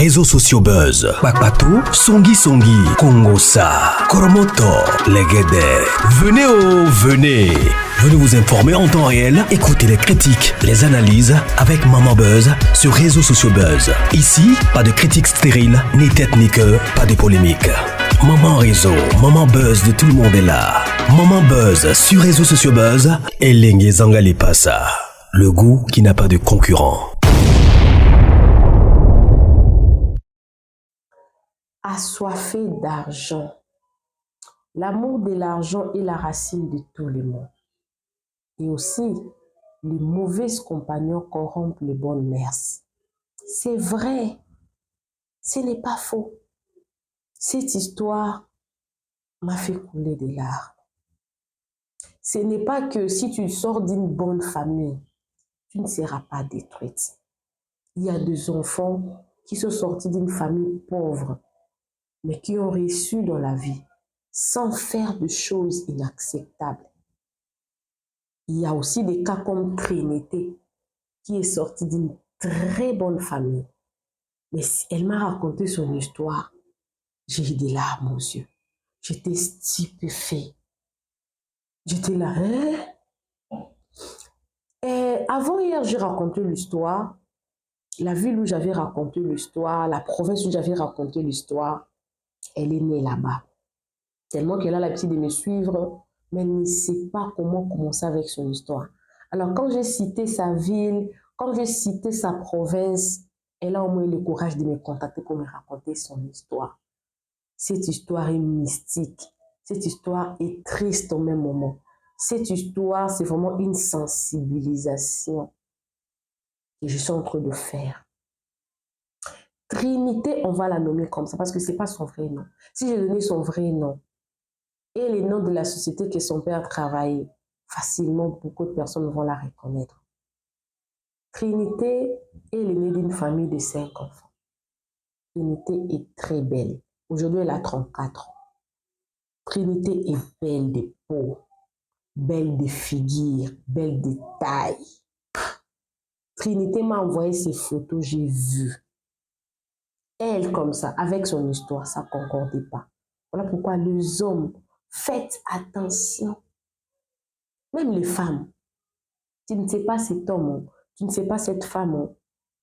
réseaux sociaux buzz. Bakpatou, Songi Songi, Kongosa, Koromoto, Legede. Venez. Venez vous informer en temps réel. Écoutez les critiques, les analyses avec Maman Buzz sur réseaux sociaux buzz. Ici, pas de critiques stériles, ni tête ni queue, pas de polémique. Maman réseau, Maman Buzz de tout le monde est là. Maman Buzz sur réseaux sociaux buzz et Lengue Zangali Passa. Le goût qui n'a pas de concurrent. Assoiffé d'argent. L'amour de l'argent est la racine de tous les maux. Et aussi, les mauvais compagnons corrompent les bonnes mères. C'est vrai, ce n'est pas faux. Cette histoire m'a fait couler des larmes. Ce n'est pas que si tu sors d'une bonne famille, tu ne seras pas détruite. Il y a des enfants qui sont sortis d'une famille pauvre, mais qui ont reçu dans la vie sans faire de choses inacceptables. Il y a aussi des cas comme Trinité, qui est sortie d'une très bonne famille. Mais elle m'a raconté son histoire. J'ai eu des larmes aux yeux. J'étais stupéfaite. J'étais là, hein? Et avant hier, j'ai raconté l'histoire. La ville où j'avais raconté l'histoire, la province où j'avais raconté l'histoire, elle est née là-bas. Tellement qu'elle a l'habitude de me suivre, mais elle ne sait pas comment commencer avec son histoire. Alors quand j'ai cité sa ville, quand j'ai cité sa province, elle a au moins le courage de me contacter pour me raconter son histoire. Cette histoire est mystique. Cette histoire est triste au même moment. Cette histoire, c'est vraiment une sensibilisation que je suis en train de faire. Trinité, on va la nommer comme ça parce que ce n'est pas son vrai nom. Si j'ai donné son vrai nom et les noms de la société que son père travaillait, facilement, beaucoup de personnes vont la reconnaître. Trinité est l'aînée d'une famille de 5 enfants. Trinité est très belle. Aujourd'hui, elle a 34 ans. Trinité est belle de peau, belle de figure, belle de taille. Trinité m'a envoyé ses photos, j'ai vu. Elle, comme ça, avec son histoire, ça ne concordait pas. Voilà pourquoi les hommes, faites attention. Même les femmes. Tu ne sais pas cet homme, tu ne sais pas cette femme,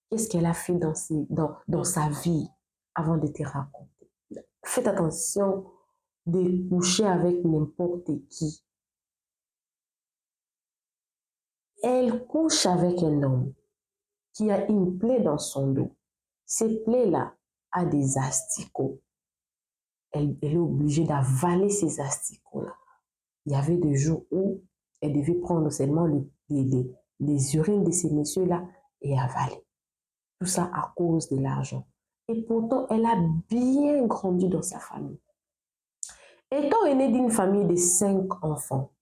qu'est-ce qu'elle a fait dans sa vie avant de te raconter. Faites attention de coucher avec n'importe qui. Elle couche avec un homme qui a une plaie dans son dos. Ces plaies-là a des asticots. Elle est obligée d'avaler ces asticots-là. Il y avait des jours où elle devait prendre seulement les urines de ces messieurs-là et avaler. Tout ça à cause de l'argent. Et pourtant, elle a bien grandi dans sa famille. Étant aînée d'une famille de 5 enfants,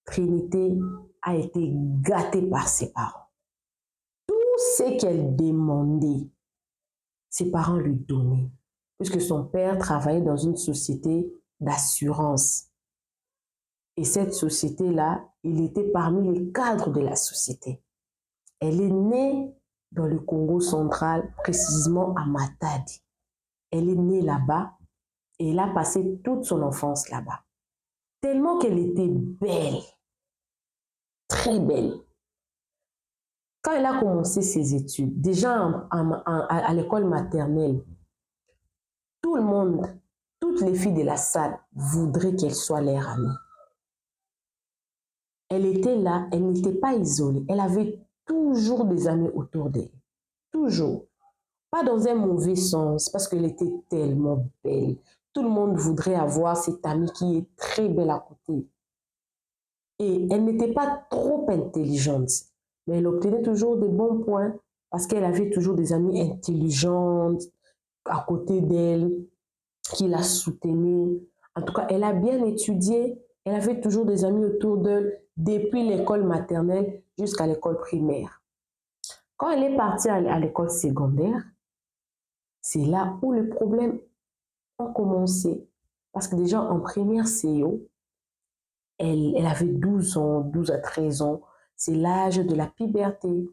Trinité a été gâtée par ses parents. Tout ce qu'elle demandait, ses parents lui donnaient. Puisque son père travaillait dans une société d'assurance. Et cette société-là, il était parmi les cadres de la société. Elle est née dans le Congo central, précisément à Matadi. Elle est née là-bas et elle a passé toute son enfance là-bas. Tellement qu'elle était belle, très belle. Quand elle a commencé ses études, déjà à l'école maternelle, tout le monde, toutes les filles de la salle voudraient qu'elle soit leur amie. Elle était là, elle n'était pas isolée. Elle avait toujours des amis autour d'elle. Toujours. Pas dans un mauvais sens, parce qu'elle était tellement belle. Tout le monde voudrait avoir cette amie qui est très belle à côté. Et elle n'était pas trop intelligente, mais elle obtenait toujours des bons points parce qu'elle avait toujours des amies intelligentes à côté d'elle, qui la soutenaient. En tout cas, elle a bien étudié, elle avait toujours des amis autour d'elle depuis l'école maternelle jusqu'à l'école primaire. Quand elle est partie à l'école secondaire, c'est là où les problèmes ont commencé. Parce que déjà en première CO, elle avait 12 ans, 12 à 13 ans. C'est l'âge de la puberté.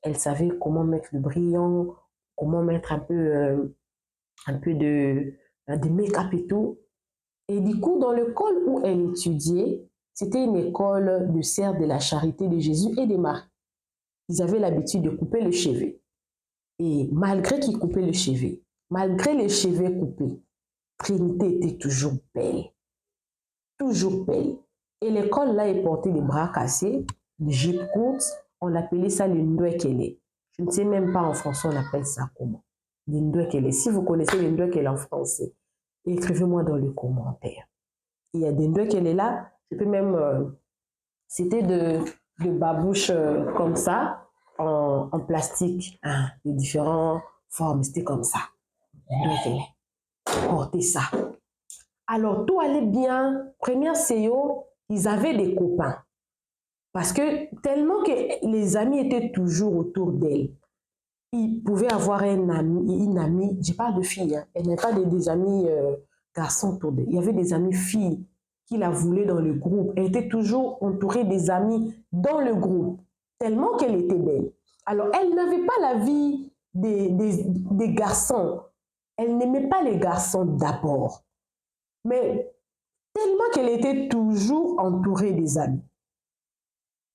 Elle savait comment mettre le brillant, comment mettre un peu de make-up et tout. Et du coup, dans l'école où elle étudiait, c'était une école de Sœurs de la Charité de Jésus et des Maris. Ils avaient l'habitude de couper le chevet. Et malgré qu'ils coupaient le chevet, malgré les cheveux coupés, Trinité était toujours belle. Toujours belle. Et l'école là, elle portait des bras cassés, des jupes courtes. On appelait ça le ndwekele. Je ne sais même pas en français on appelle ça comment. Le ndwekele. Si vous connaissez le ndwekele en français, écrivez-moi dans les commentaires. Il y a des ndwekele là, je peux même... c'était de babouches comme ça, en plastique, hein, de différentes formes. C'était comme ça. Ndwekele. Porter ça. Alors, tout allait bien. Première CO, ils avaient des copains. Parce que tellement que les amis étaient toujours autour d'elle, ils pouvaient avoir une amie, je parle de filles, hein, elle n'a pas des amis garçons autour d'elle. Il y avait des amis filles qui la voulaient dans le groupe. Elle était toujours entourée des amis dans le groupe, tellement qu'elle était belle. Alors, elle n'avait pas la vie des garçons. Elle n'aimait pas les garçons d'abord. Mais tellement qu'elle était toujours entourée des amis.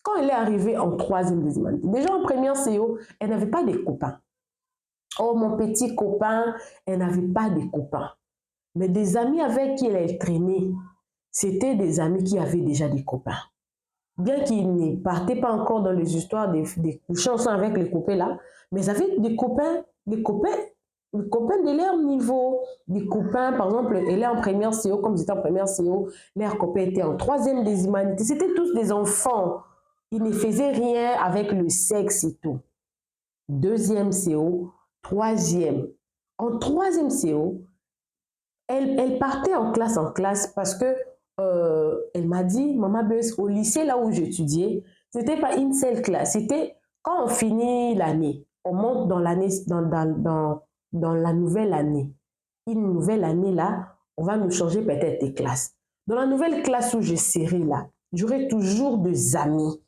Quand elle est arrivée en troisième des humanités, déjà en première CO, elle n'avait pas de copains. Oh, mon petit copain, elle n'avait pas de copains. Mais des amis avec qui elle traînait, c'était des amis qui avaient déjà des copains. Bien qu'ils ne partaient pas encore dans les histoires des coucher ensemble avec les copains là, mais ils avaient des copains de leur niveau, des copains, par exemple, elle est en première CO, comme j'étais en première CO, leurs copains étaient en troisième des humanités, c'était tous des enfants, ils ne faisaient rien avec le sexe et tout. Deuxième CO, troisième. En troisième CO, elle partait en classe parce que elle m'a dit, Maman Beus, au lycée là où j'étudiais, c'était pas une seule classe, c'était quand on finit l'année, on monte dans l'année, dans la nouvelle année. Une nouvelle année là, on va nous changer peut-être des classes. Dans la nouvelle classe où je serai là, j'aurai toujours des amis.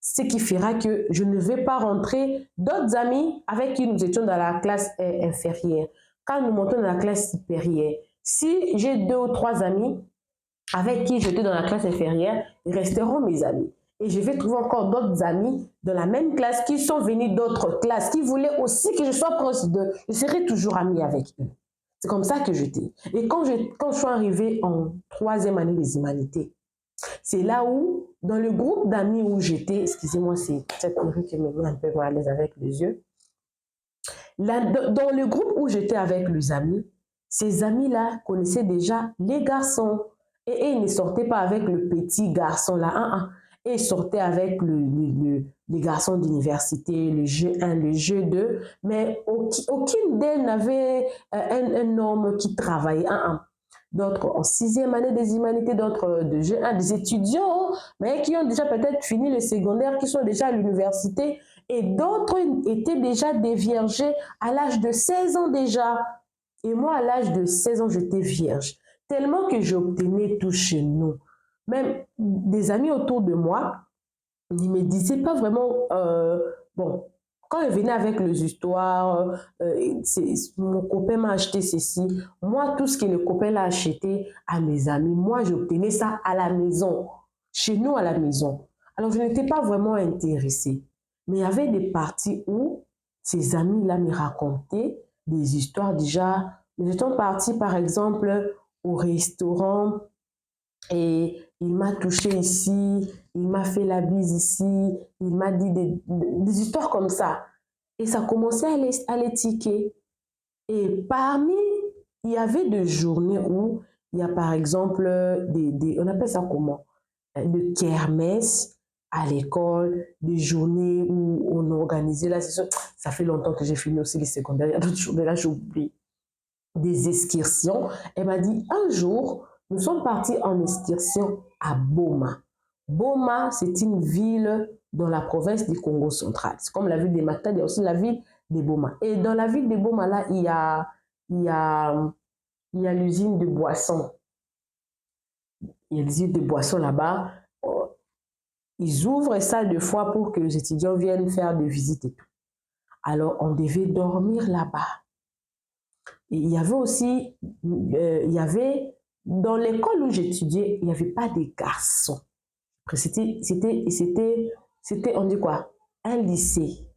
Ce qui fera que je ne vais pas rentrer d'autres amis avec qui nous étions dans la classe inférieure. Quand nous montons dans la classe supérieure, si j'ai 2 ou 3 amis avec qui j'étais dans la classe inférieure, ils resteront mes amis. Et je vais trouver encore d'autres amis de la même classe qui sont venus d'autres classes, qui voulaient aussi que je sois proche d'eux. Je serai toujours amie avec eux. C'est comme ça que j'étais. Et quand je suis arrivée en troisième année des humanités, c'est là où, dans le groupe d'amis où j'étais, excusez-moi, c'est cette rue qui me met un peu mal à l'aise avec les yeux. Là, dans le groupe où j'étais avec les amis, ces amis-là connaissaient déjà les garçons. Et ils ne sortaient pas avec le petit garçon-là. Et ils sortaient avec les garçons d'université, le jeu 1, le jeu 2. Mais aucune d'elles n'avait un homme qui travaillait. D'autres en sixième année des humanités, d'autres de jeu 1, des étudiants, mais qui ont déjà peut-être fini le secondaire, qui sont déjà à l'université. Et d'autres étaient déjà déviergés à l'âge de 16 ans déjà. Et moi, à l'âge de 16 ans, j'étais vierge. Tellement que j'obtenais tout chez nous. Même des amis autour de moi, ils ne me disaient pas vraiment... bon, quand ils venaient avec les histoires, mon copain m'a acheté ceci. Moi, tout ce que le copain l'a acheté à mes amis, moi, j'obtenais ça à la maison. Chez nous, à la maison. Alors, je n'étais pas vraiment intéressée. Mais il y avait des parties où ces amis-là me racontaient des histoires déjà... Nous étions partis, par exemple, au restaurant et il m'a touché ici, il m'a fait la bise ici, il m'a dit des histoires comme ça. Et ça commençait à les tiquer. Et parmi, il y avait des journées où il y a par exemple on appelle ça comment? De kermesse à l'école, des journées où on organisait, là, ça fait longtemps que j'ai fini aussi les secondaires, il y a d'autres journées là, j'ai oublié. Des excursions. Elle m'a dit, un jour, nous sommes partis en excursion à Boma. Boma, c'est une ville dans la province du Congo central. C'est comme la ville de Matadi, il y a aussi la ville de Boma. Et dans la ville de Boma, là, il y a l'usine de boissons. Il y a l'usine de boissons là-bas. Ils ouvrent ça 2 fois pour que les étudiants viennent faire des visites et tout. Alors, on devait dormir là-bas. Et il y avait aussi, dans l'école où j'étudiais, il n'y avait pas de garçons. C'était, on dit quoi? Un lycée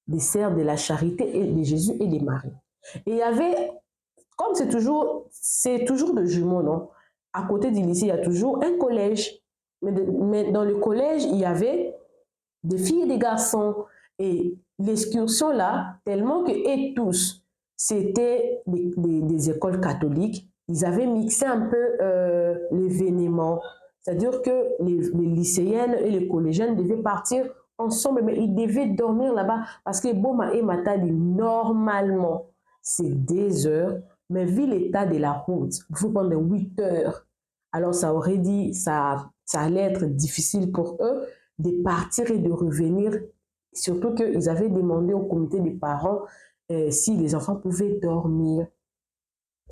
des Sœurs de la Charité et de Jésus et de Marie. Et il y avait, comme c'est toujours de jumeaux, non? À côté du lycée, il y a toujours un collège. Mais dans le collège, il y avait des filles et des garçons. Et l'excursion là, tellement que, et tous, c'était des écoles catholiques, ils avaient mixé un peu l'événement. C'est-à-dire que les lycéennes et les collégiennes devaient partir ensemble, mais ils devaient dormir là-bas parce que Boma et Matadi, normalement, c'est 2 heures, mais vu l'état de la route, il faut prendre 8 heures. Alors, ça aurait dit, ça allait être difficile pour eux de partir et de revenir, surtout qu'ils avaient demandé au comité des parents si les enfants pouvaient dormir.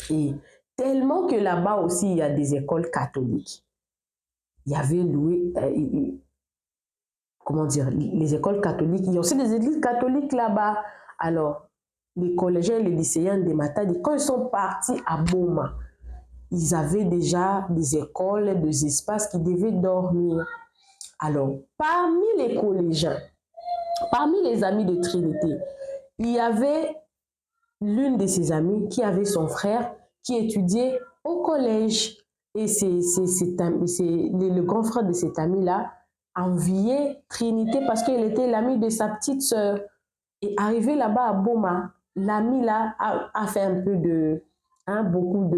Et tellement que là-bas aussi, il y a des écoles catholiques. Il y avait loué, comment dire, les écoles catholiques. Il y a aussi des églises catholiques là-bas. Alors, les collégiens et les lycéens de Matadi, quand ils sont partis à Boma, ils avaient déjà des écoles, des espaces qui devaient dormir. Alors, parmi les collégiens, parmi les amis de Trinité, il y avait l'une de ses amies qui avait son frère qui étudiait au collège. Et le grand frère de cet ami-là enviait Trinité parce qu'il était l'ami de sa petite sœur. Et arrivé là-bas à Boma, l'ami-là a fait un peu de... beaucoup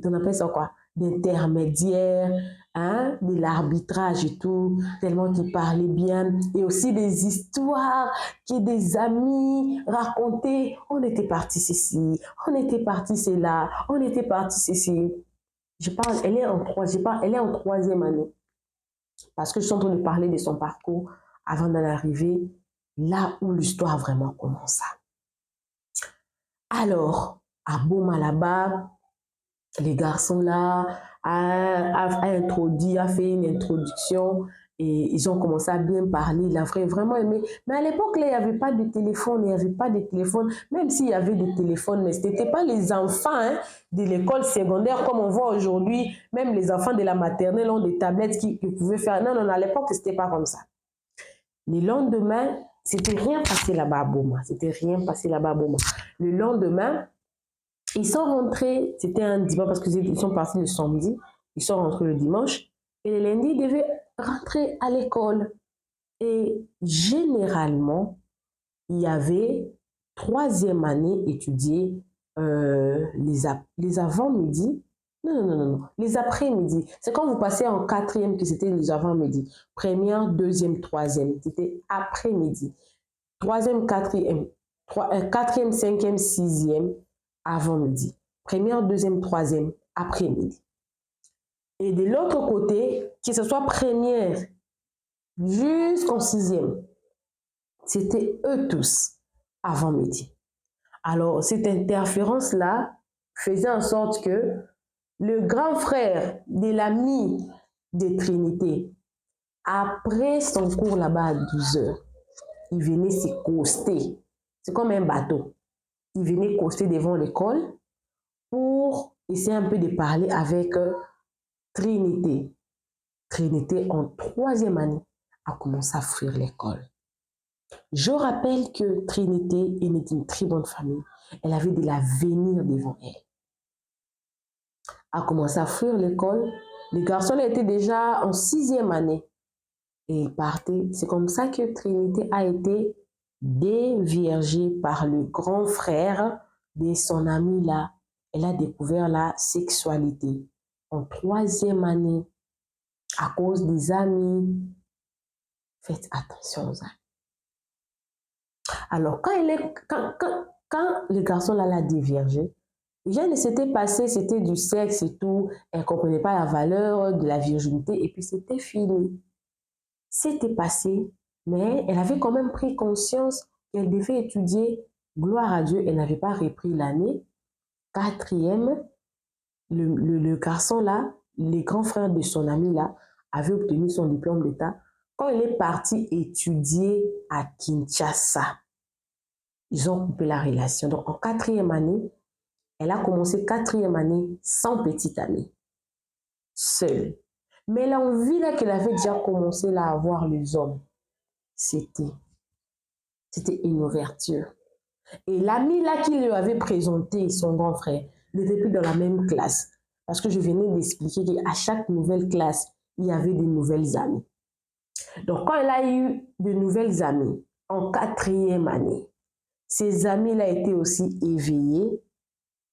on appelle ça quoi? D'intermédiaires, de l'arbitrage et tout, tellement qu'il parlait bien, et aussi des histoires que des amis racontaient. On était parti ceci, on était parti cela, on était parti ceci. Je parle, elle est en 3e année, parce que je suis en train de parler de son parcours avant d'en arriver là où l'histoire vraiment commença. Alors, à Boma là-bas, les garçons là a fait une introduction et ils ont commencé à bien parler. Il a vraiment aimé. Mais à l'époque, là, il n'y avait pas de téléphone, même s'il y avait des téléphones, mais ce n'était pas les enfants de l'école secondaire comme on voit aujourd'hui. Même les enfants de la maternelle ont des tablettes qui pouvaient faire. Non, à l'époque, ce n'était pas comme ça. Le lendemain, c'était rien passé là-bas à Boma. Le lendemain, ils sont rentrés, c'était un dimanche parce qu'ils sont partis le samedi, ils sont rentrés le dimanche et le lundi, ils devaient rentrer à l'école. Et généralement, il y avait 3e année étudiée les avant-midi. Non, les après-midi. C'est quand vous passez en 4e que c'était les avant-midi. 1e, 2e, 3e, c'était après-midi. 3e, 4e, 4e, 5e, 6e, avant-midi. 1e, 2e, 3e, après-midi. Et de l'autre côté, que ce soit 1re jusqu'en 6e, c'était eux tous avant-midi. Alors, cette interférence-là faisait en sorte que le grand frère de l'ami de Trinité, après son cours là-bas à 12 heures, il venait se coaster. C'est comme un bateau. Il venait coaster devant l'école pour essayer un peu de parler avec Trinité. Trinité, en 3e année, a commencé à fuir l'école. Je rappelle que Trinité est née d'une très bonne famille. Elle avait de l'avenir devant elle. A commencé à fuir l'école. Les garçons étaient déjà en 6e année. Et ils partaient. C'est comme ça que Trinité a été déviergée par le grand frère de son ami là. Elle a découvert la sexualité en 3e année à cause des amis. Faites attention aux amis. Alors, quand le garçon là l'a déviergée, rien ne s'était passé, c'était du sexe et tout. Elle ne comprenait pas la valeur de la virginité et puis c'était fini. C'était passé, mais elle avait quand même pris conscience qu'elle devait étudier. Gloire à Dieu, elle n'avait pas repris l'année. 4e, le garçon là, les grands frères de son ami là, avait obtenu son diplôme d'état Quand elle est partie étudier à Kinshasa, ils ont coupé la relation. Donc, en 4e année, elle a commencé 4e année sans petite amie, seule. Mais l'envie là qu'elle avait déjà commencé là, à voir les hommes, c'était une ouverture. Et l'ami là qui lui avait présenté son grand frère n'était plus dans la même classe. Parce que je venais d'expliquer qu'à chaque nouvelle classe, il y avait des nouvelles amies. Donc, quand elle a eu de nouvelles amies en 4e année, ses amis là étaient aussi éveillés,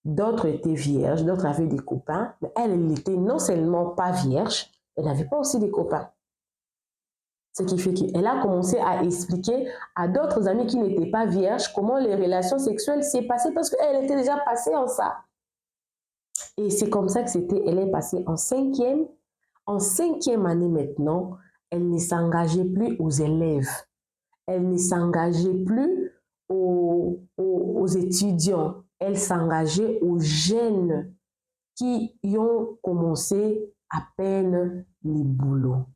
d'autres étaient vierges, d'autres avaient des copains, mais elle n'était non seulement pas vierge, elle n'avait pas aussi des copains. Ce qui fait qu'elle a commencé à expliquer à d'autres amis qui n'étaient pas vierges comment les relations sexuelles s'est passées parce qu'elle était déjà passée en ça. Et c'est comme ça que c'était, elle est passée en 5e. En 5e année maintenant, elle ne s'engageait plus aux élèves. Elle ne s'engageait plus aux étudiants. Elle s'engageait aux jeunes qui y ont commencé à peine les boulots.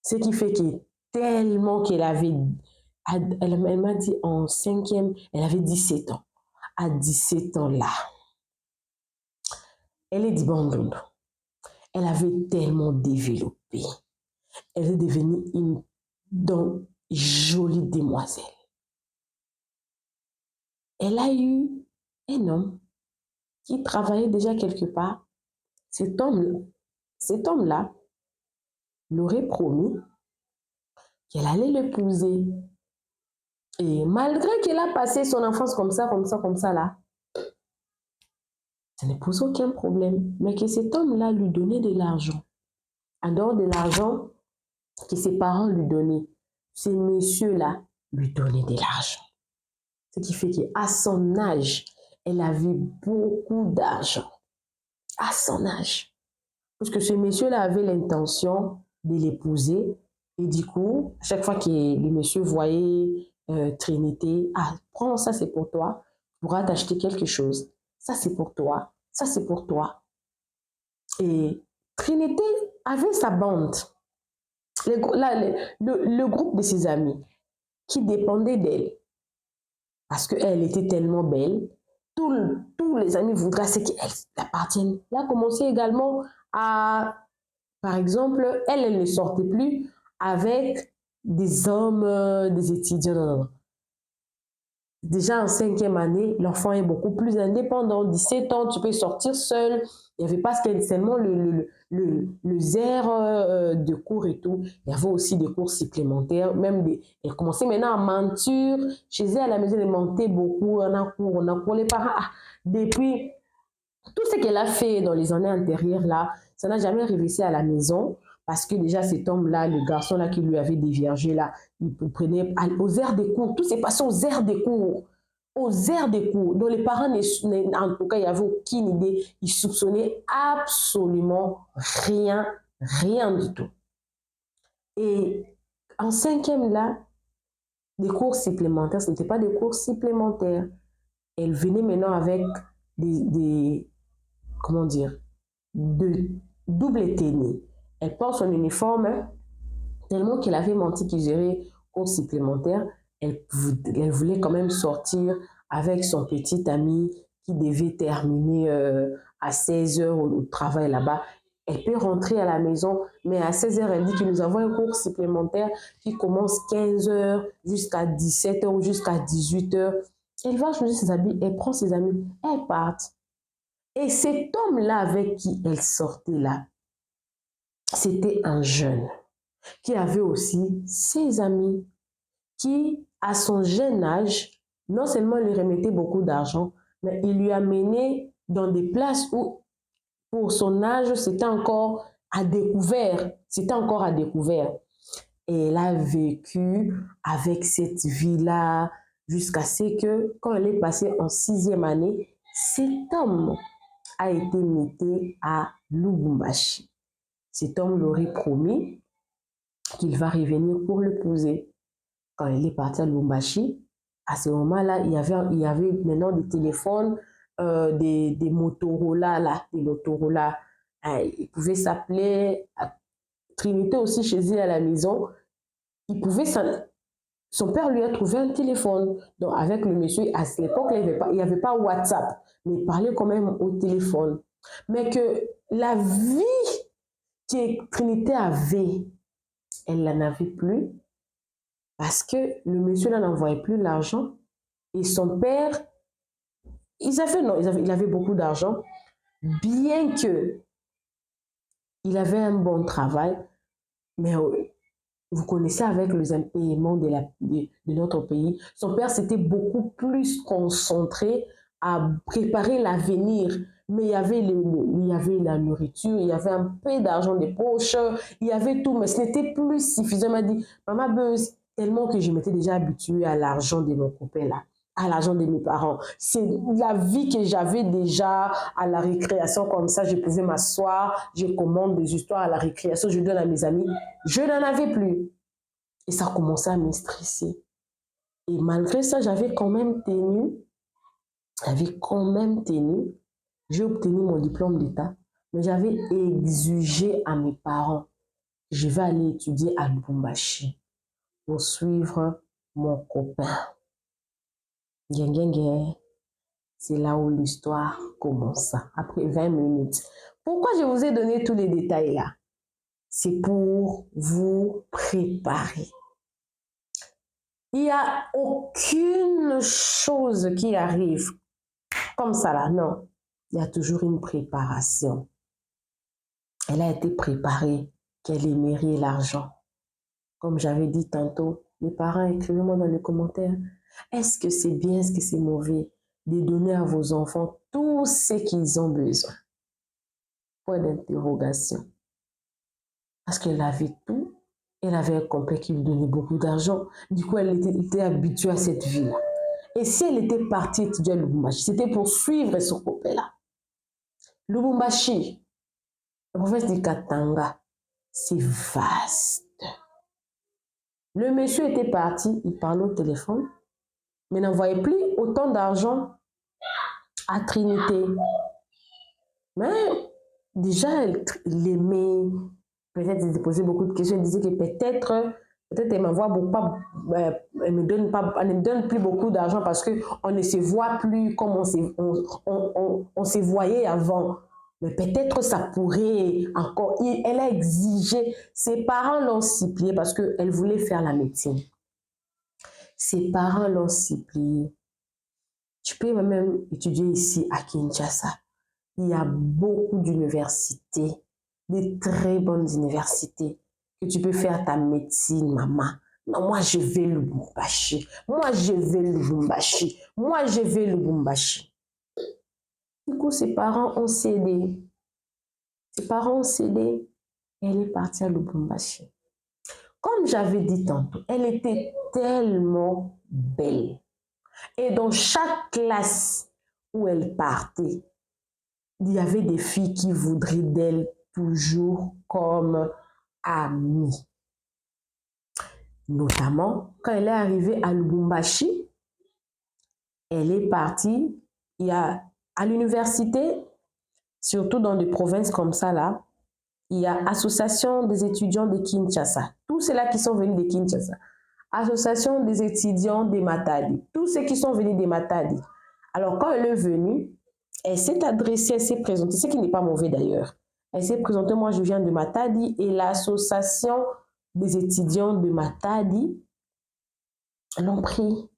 Ce qui fait que tellement qu'elle avait, elle m'a dit en 5e, elle avait 17 ans. À 17 ans là, elle est d'Ibandoundo. Elle avait tellement développé. Elle est devenue une jolie demoiselle. Elle a eu un homme qui travaillait déjà quelque part. Cet homme-là l'aurait promis qu'elle allait l'épouser. Et malgré qu'elle a passé son enfance comme ça là, ça ne pose aucun problème. Mais que cet homme-là lui donnait de l'argent. En dehors de l'argent que ses parents lui donnaient, ces messieurs-là lui donnaient de l'argent. Ce qui fait qu'à son âge, elle avait beaucoup d'argent. À son âge. Parce que ce monsieur-là avait l'intention de l'épouser. Et du coup, à chaque fois que le monsieur voyait Trinité, ah, prends ça, c'est pour toi, tu pourras t'acheter quelque chose. Ça, c'est pour toi, ça, c'est pour toi. Et Trinité avait sa bande, le groupe de ses amis qui dépendait d'elle. Parce qu'elle était tellement belle, tous les amis voudraient ce qu'elle appartienne. Elle a commencé également à, par exemple, elle ne sortait plus avec des hommes, des étudiants. Non. Déjà en 5e année, l'enfant est beaucoup plus indépendant. 17 ans, tu peux sortir seul. Il n'y avait pas seulement le zère de cours et tout. Il y avait aussi des cours supplémentaires. Elle commençait maintenant à mentir. Chez elle, à la maison, elle mentait beaucoup. On a cours. Les parents, depuis tout ce qu'elle a fait dans les années antérieures, là, ça n'a jamais réussi à la maison. Parce que déjà, cet homme-là, le garçon-là qui lui avait déviergé, là, il prenait aux aires des cours. Tout s'est passé aux aires des cours. Aux aires des cours. Donc, les parents, en tout cas, il n'y avait aucune idée. Ils soupçonnaient absolument rien du tout. Et en 5e, là, des cours supplémentaires, ce n'était pas des cours supplémentaires. Elle venait maintenant avec comment dire, de double tenue. Elle porte son uniforme tellement qu'elle avait menti qu'ils auraient cours supplémentaires. Elle voulait quand même sortir avec son petit ami qui devait terminer à 16h au travail là-bas. Elle peut rentrer à la maison, mais à 16h, elle dit que nous avons un cours supplémentaire qui commence 15h jusqu'à 17h ou jusqu'à 18h. Elle va changer ses habits, elle prend ses amis, elle part. Et cet homme-là avec qui elle sortait là, c'était un jeune qui avait aussi ses amis qui, à son jeune âge, non seulement lui remettait beaucoup d'argent, mais il lui a mené dans des places où, pour son âge, c'était encore à découvert. C'était encore à découvert. Et elle a vécu avec cette vie-là jusqu'à ce que, quand elle est passée en 6e année, cet homme a été muté à Lubumbashi. Cet homme l'aurait promis qu'il va revenir pour l'épouser. Quand elle est partie à Lubumbashi, à ce moment-là, il y avait maintenant des téléphones, des Motorola, là, des Motorola. Il pouvait s'appeler Trinité aussi chez elle à la maison. il pouvait son père lui a trouvé un téléphone. Donc, avec le monsieur, à l'époque, il n'y avait pas WhatsApp, mais il parlait quand même au téléphone. Mais que la vie que Trinité avait, elle n'en avait plus parce que le monsieur n'envoyait plus l'argent et son père, il avait beaucoup d'argent, bien que il avait un bon travail, mais vous connaissez avec les impayements de notre pays, son père s'était beaucoup plus concentré à préparer l'avenir. Mais il y avait la nourriture, il y avait un peu d'argent de poche, il y avait tout, mais ce n'était plus suffisant. Il m'a dit, maman Beuse, tellement que je m'étais déjà habituée à l'argent de mon copain là, à l'argent de mes parents. C'est la vie que j'avais déjà à la récréation, comme ça, je pouvais m'asseoir, je commande des histoires à la récréation, je donne à mes amis. Je n'en avais plus. Et ça commençait à me stresser. Et malgré ça, j'avais quand même tenu. J'ai obtenu mon diplôme d'État, mais j'avais exigé à mes parents, je vais aller étudier à Lubumbashi pour suivre mon copain. C'est là où l'histoire commence, après 20 minutes. Pourquoi je vous ai donné tous les détails là? C'est pour vous préparer. Il n'y a aucune chose qui arrive comme ça là, non. Il y a toujours une préparation. Elle a été préparée, qu'elle ait mérité l'argent. Comme j'avais dit tantôt, les parents, écrivez-moi dans les commentaires, est-ce que c'est bien, est-ce que c'est mauvais de donner à vos enfants tout ce qu'ils ont besoin? Point d'interrogation. Parce qu'elle avait tout, elle avait un complet qui lui donnait beaucoup d'argent. Du coup, elle était habituée à cette vie-là. Et si elle était partie étudier à Lubumbashi, c'était pour suivre ce copain-là. Lubumbashi, la province du Katanga, c'est vaste. Le monsieur était parti, il parlait au téléphone, mais n'envoyait plus autant d'argent à Trinité. Mais déjà, elle aimait, peut-être elle posait beaucoup de questions, elle disait que peut-être elle m'envoie beaucoup, elle ne donne plus beaucoup d'argent parce qu'on ne se voit plus comme on se voyait avant. Mais peut-être ça pourrait encore. Elle a exigé, ses parents l'ont supplié parce qu'elle voulait faire la médecine. Ses parents l'ont supplié. Tu peux même étudier ici à Kinshasa. Il y a beaucoup d'universités, de très bonnes universités, que tu peux faire ta médecine, maman. Non, moi je vais Lubumbashi. Moi je vais Lubumbashi. Moi je vais Lubumbashi. Du coup, ses parents ont cédé. Elle est partie à Lubumbashi. Comme j'avais dit tantôt, elle était tellement belle. Et dans chaque classe où elle partait, il y avait des filles qui voudraient d'elle toujours comme amie. Notamment, quand elle est arrivée à Lubumbashi, elle est partie, il y a à l'université, surtout dans des provinces comme ça là, il y a Association des étudiants de Kinshasa. Tous ceux-là qui sont venus de Kinshasa. Association des étudiants de Matadi. Tous ceux qui sont venus de Matadi. Alors quand elle est venue, elle s'est adressée, elle s'est présentée, ce qui n'est pas mauvais d'ailleurs. Elle s'est présentée, moi je viens de Matadi et l'association des étudiants de Matadi l'ont pris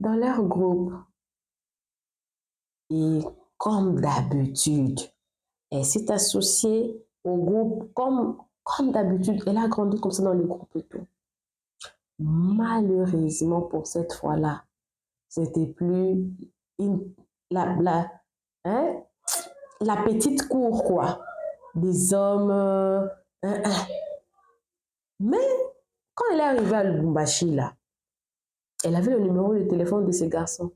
dans leur groupe. Et comme d'habitude, elle s'est associée au groupe comme d'habitude. Elle a grandi comme ça dans le groupe et tout. Malheureusement pour cette fois-là, c'était plus la petite cour quoi, des hommes. Mais quand elle est arrivée à Lubumbashi là, elle avait le numéro de téléphone de ces garçons.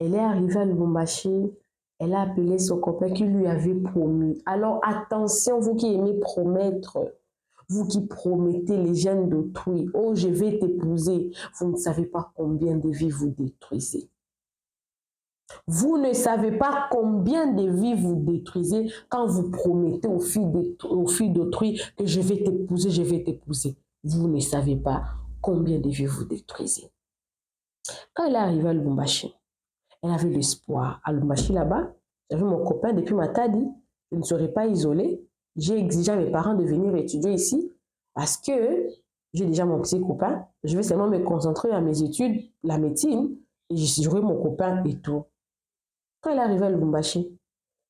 Elle est arrivée à Lubumbashi, elle a appelé son copain qui lui avait promis. Alors attention, vous qui aimez promettre, vous qui promettez les jeunes d'autrui, oh je vais t'épouser, vous ne savez pas combien de vies vous détruisez. Vous ne savez pas combien de vies vous détruisez quand vous promettez aux filles d'autrui que je vais t'épouser, je vais t'épouser. vous ne savez pas combien de vies vous détruisez. Quand elle est arrivée à Lubumbashi, elle avait l'espoir. À Lubumbashi, là-bas, j'avais mon copain depuis Matadi. Je ne serais pas isolée. J'ai exigé à mes parents de venir étudier ici parce que j'ai déjà mon petit copain. Je vais seulement me concentrer à mes études, la médecine, et j'aurai mon copain et tout. Quand elle est arrivée à Lubumbashi,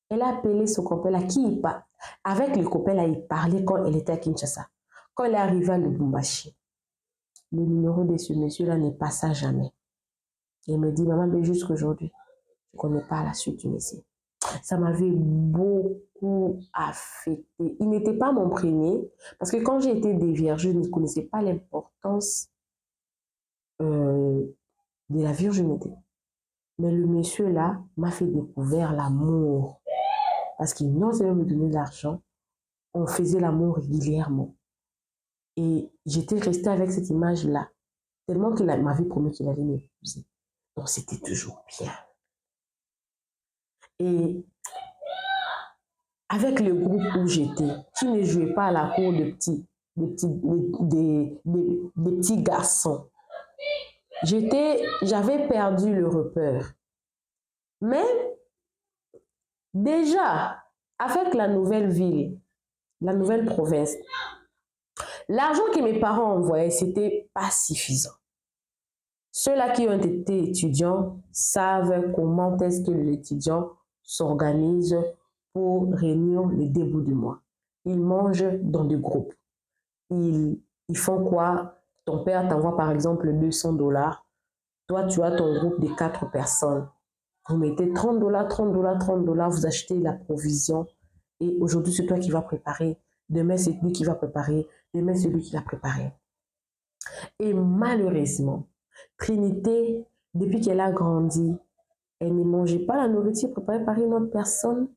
elle a appelé son copain là, qui il parle. Avec le copain là, il parlait quand elle était à Kinshasa. Quand elle est arrivée à Lubumbashi, le numéro de ce monsieur-là ne passa jamais. Il me dit, maman, mais jusqu'aujourd'hui, je ne connais pas la suite du métier. Ça m'avait beaucoup affecté. Il n'était pas mon premier, parce que quand j'ai été déviergée, je ne connaissais pas l'importance de la virginité. Mais le monsieur là m'a fait découvrir l'amour. Parce qu'il non seulement me donnait de l'argent, on faisait l'amour régulièrement. Et j'étais restée avec cette image-là, tellement qu'il m'avait promis qu'il allait m'épouser. Donc c'était toujours bien. Et avec le groupe où j'étais, qui ne jouait pas à la cour des petits garçons, j'avais perdu le repère. Mais déjà, avec la nouvelle ville, la nouvelle province, l'argent que mes parents envoyaient, c'était pas suffisant. Ceux-là qui ont été étudiants savent comment est-ce que l'étudiant s'organise pour réunir les débuts du mois. Ils mangent dans des groupes. Ils font quoi? Ton père t'envoie par exemple $200. Toi, tu as ton groupe de 4 personnes. Vous mettez $30, $30, vous achetez la provision. Et aujourd'hui, c'est toi qui vas préparer. Demain, c'est lui qui va préparer. Demain, c'est lui qui va préparer. Et malheureusement, Trinité, depuis qu'elle a grandi, elle ne mangeait pas la nourriture préparée par une autre personne.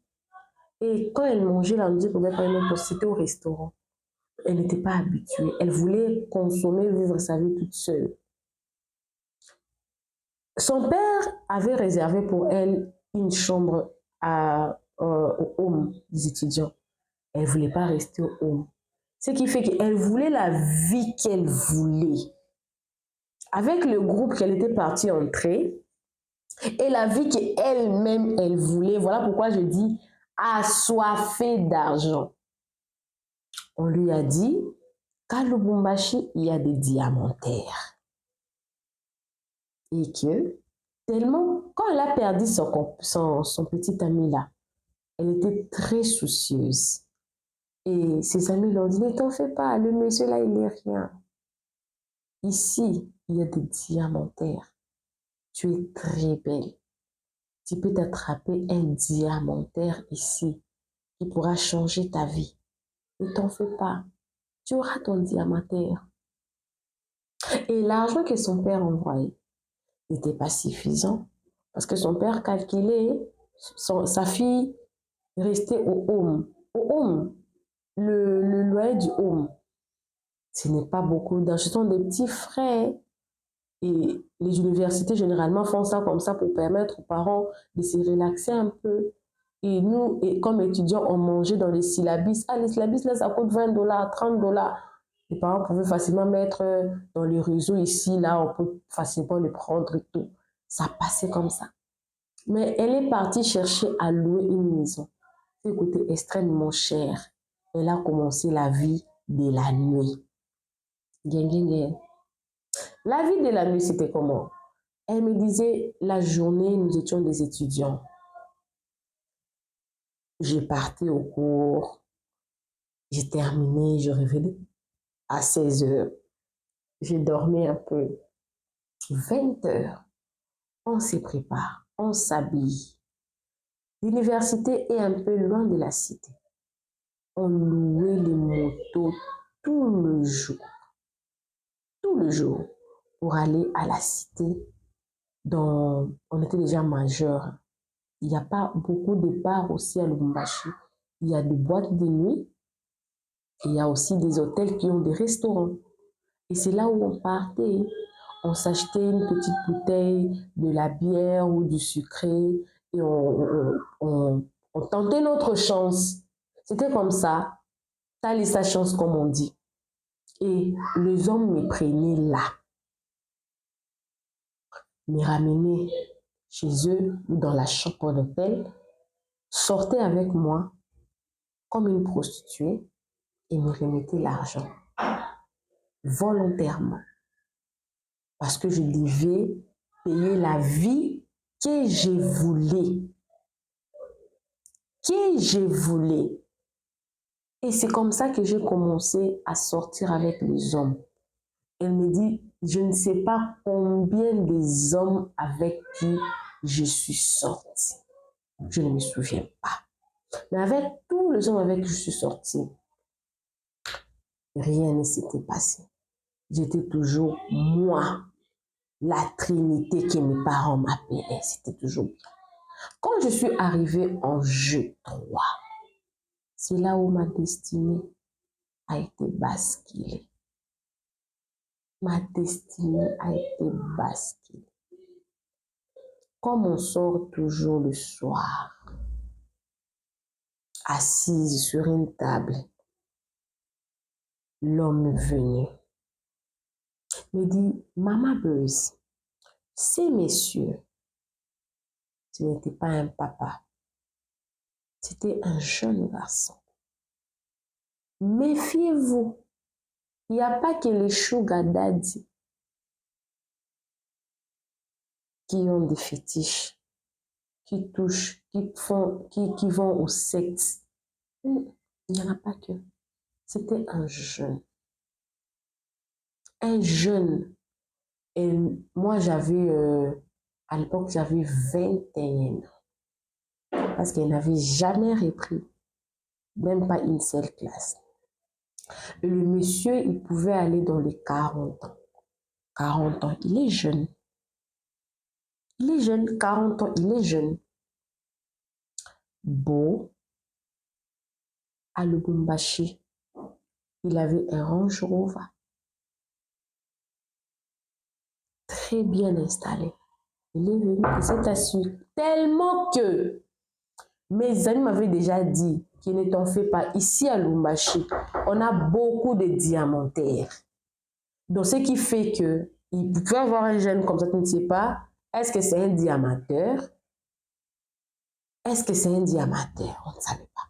Et quand elle mangeait la nourriture préparée par une autre personne, c'était au restaurant. Elle n'était pas habituée. Elle voulait consommer, vivre sa vie toute seule. Son père avait réservé pour elle une chambre au home des étudiants. Elle ne voulait pas rester au home. Ce qui fait qu'elle voulait la vie qu'elle voulait. Avec le groupe qu'elle était partie entrer et la vie qu'elle-même, elle voulait. Voilà pourquoi je dis assoiffée d'argent. On lui a dit qu'à Lubumbashi, il y a des diamantaires. Et que, tellement, quand elle a perdu son petit ami là, elle était très soucieuse. Et ses amis lui ont dit, ne t'en fais pas, le monsieur là, il n'est rien. Ici, il y a des diamantaires. Tu es très belle. Tu peux t'attraper un diamantaire ici qui pourra changer ta vie. Ne t'en fais pas. Tu auras ton diamantaire. Et l'argent que son père envoyait n'était pas suffisant parce que son père calculait sa fille restait au home. Au home, le loyer du home, ce n'est pas beaucoup d'argent. Ce sont des petits frais. Et les universités, généralement, font ça comme ça pour permettre aux parents de se relaxer un peu. Et nous, comme étudiants, on mangeait dans les syllabus. Ah, les syllabus, là, ça coûte $20, $30. Les parents pouvaient facilement mettre dans les réseaux ici, là, on peut facilement le prendre et tout. Ça passait comme ça. Mais elle est partie chercher à louer une maison. Ça coûtait extrêmement cher. Elle a commencé la vie de la nuit. La vie de la nuit, c'était comment? Elle me disait, la journée, nous étions des étudiants. J'ai parti au cours, j'ai terminé, je réveillais à 16 heures. J'ai dormi un peu. 20 heures, on se prépare, on s'habille. L'université est un peu loin de la cité. On louait les motos tout le jour, pour aller à la cité. On était déjà majeurs. Il n'y a pas beaucoup de bars aussi à Lubumbashi. Il y a des boîtes de nuit. Il y a aussi des hôtels qui ont des restaurants. Et c'est là où on partait. On s'achetait une petite bouteille de la bière ou du sucré et on tentait notre chance. C'était comme ça. T'as sa chance, comme on dit. Et les hommes me prenaient là, me ramenaient chez eux ou dans la chambre d'hôtel, sortaient avec moi comme une prostituée et me remettaient l'argent volontairement parce que je devais payer la vie que je voulais. Que je voulais. Et c'est comme ça que j'ai commencé à sortir avec les hommes. Elle me dit, je ne sais pas combien des hommes avec qui je suis sortie. Je ne me souviens pas. Mais avec tous les hommes avec qui je suis sortie, rien ne s'était passé. J'étais toujours moi, la Trinité que mes parents m'appelaient. C'était toujours bien. Quand je suis arrivée en jeu 3, c'est là où ma destinée a été basculée. Ma destinée a été basculée. Comme on sort toujours le soir, assise sur une table, l'homme venu me dit, Maman Beuse, ces messieurs, ce n'était pas un papa, c'était un jeune garçon. Méfiez-vous, il n'y a pas que les sugar daddy qui ont des fétiches, qui touchent, qui vont au sexe. Il n'y en a pas que. C'était un jeune. Un jeune. Et moi, à l'époque, j'avais 21 ans. Parce qu'elle n'avait jamais repris, même pas une seule classe. Et le monsieur, il pouvait aller dans les 40 ans. 40 ans, il est jeune. Il est jeune, 40 ans, il est jeune. Beau, à Lubumbashi, il avait un Range Rover. Très bien installé. Il est venu, il s'est assis tellement que mes amis m'avaient déjà dit qu'il ne t'en fait pas. Ici à Lubumbashi, on a beaucoup de diamantaires. Donc, ce qui fait que il peut avoir un jeune comme ça, tu ne sais pas, est-ce que c'est un diamanteur? Est-ce que c'est un diamanteur? On ne savait pas.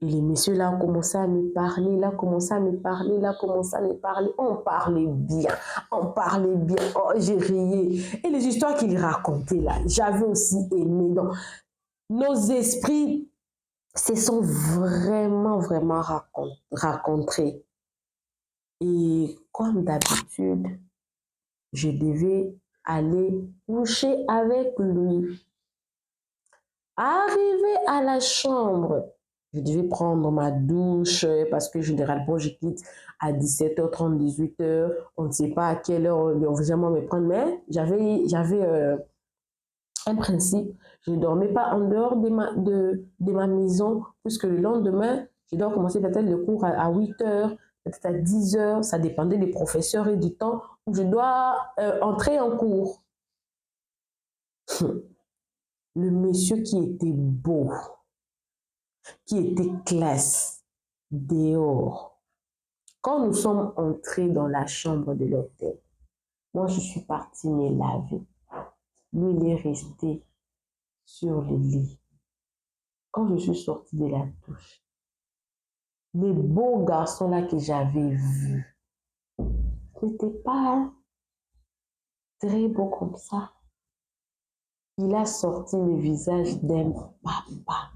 Et les messieurs là ont commencé à me parler, là, commencé à me parler, là, commencé à me parler. On parlait bien, on parlait bien. Oh, j'ai rié. Et les histoires qu'il racontait là, j'avais aussi aimé. Donc, nos esprits se sont vraiment, vraiment rencontrés. Et comme d'habitude, je devais aller coucher avec lui. Arrivé à la chambre, je devais prendre ma douche parce que généralement je quitte à 17h30, 18h. On ne sait pas à quelle heure on va vraiment me prendre, mais j'avais un principe. Je ne dormais pas en dehors de ma maison puisque le lendemain, je dois commencer peut-être le cours à 8h, peut-être à 10h. Ça dépendait des professeurs et du temps où je dois entrer en cours. Le monsieur qui était beau, qui était classe, dehors. Quand nous sommes entrés dans la chambre de l'hôtel, moi je suis partie me laver. Lui, il est resté sur le lit. Quand je suis sortie de la douche, les beaux garçons là que j'avais vus n'étaient pas très beaux comme ça. Il a sorti le visage d'un papa.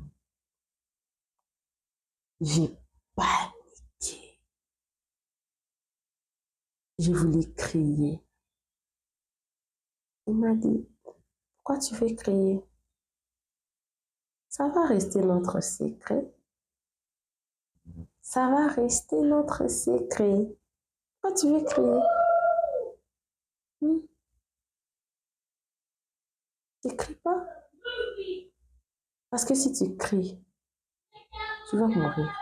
J'ai paniqué. Je voulais crier. Il m'a dit, pourquoi tu veux crier? Ça va rester notre secret. Ça va rester notre secret. Pourquoi tu veux crier? Tu cries pas? Parce que si tu cries, tu vas mourir.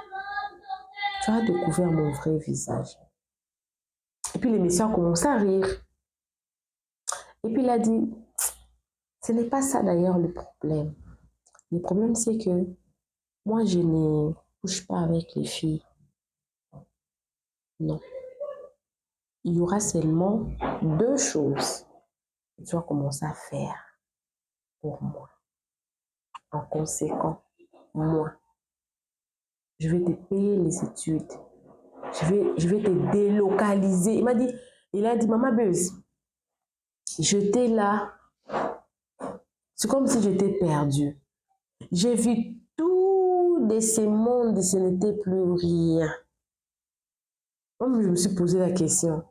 Tu as découvert mon vrai visage. Et puis les messieurs ont commencé à rire. Et puis il a dit, ce n'est pas ça d'ailleurs le problème. Le problème c'est que moi je ne couche pas avec les filles. Non. Il y aura seulement 2 choses que tu vas commencer à faire pour moi. En conséquent, moi, je vais te payer les études. Je vais te délocaliser. Il a dit, Maman Beuse, j'étais là. C'est comme si j'étais perdue. J'ai vu tout de ce monde et ce n'était plus rien. Moi, je me suis posé la question,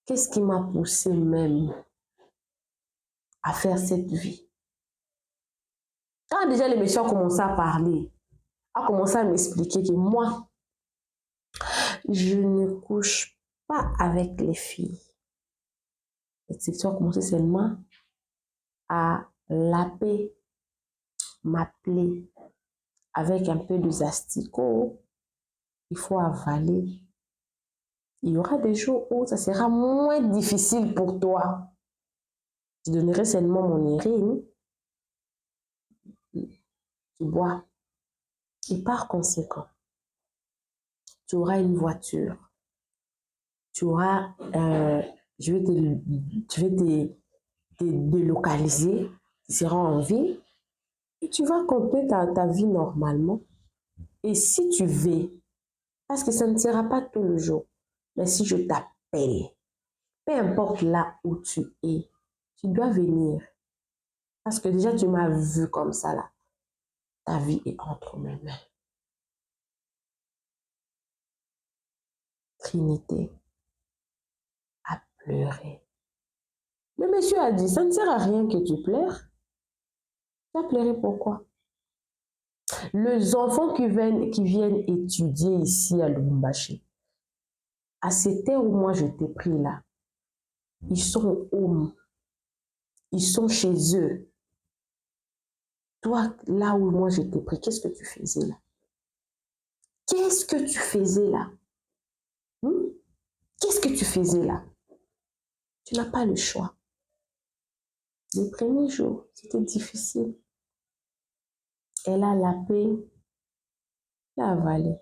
qu'est-ce qui m'a poussé même à faire cette vie? Quand déjà les messieurs ont commencé à parler, a commencé à m'expliquer que moi, je ne couche pas avec les filles. Et c'est a commencé seulement à laper ma plaie avec un peu de asticot. Il faut avaler. Il y aura des jours où ça sera moins difficile pour toi. Je donnerai seulement mon urine. Tu bois. Et par conséquent, tu auras une voiture. Tu auras, je vais te délocaliser. Tu seras en ville. Et tu vas compter ta vie normalement. Et si tu veux, parce que ça ne sera pas tout le jour, mais si je t'appelle, peu importe là où tu es, tu dois venir. Parce que déjà, tu m'as vu comme ça là. Ta vie est entre mes mains. Trinité a pleuré. Le monsieur a dit, ça ne sert à rien que tu pleures. Tu as pleuré pourquoi? Les enfants qui viennent étudier ici à Lubumbashi, à cette heure où moi je t'ai pris là, ils sont home. Ils sont chez eux. Toi, là où moi je t'ai pris, qu'est-ce que tu faisais là? Qu'est-ce que tu faisais là? Qu'est-ce que tu faisais là? Tu n'as pas le choix. Les premiers jours, c'était difficile. Elle a lapé, elle a avalé.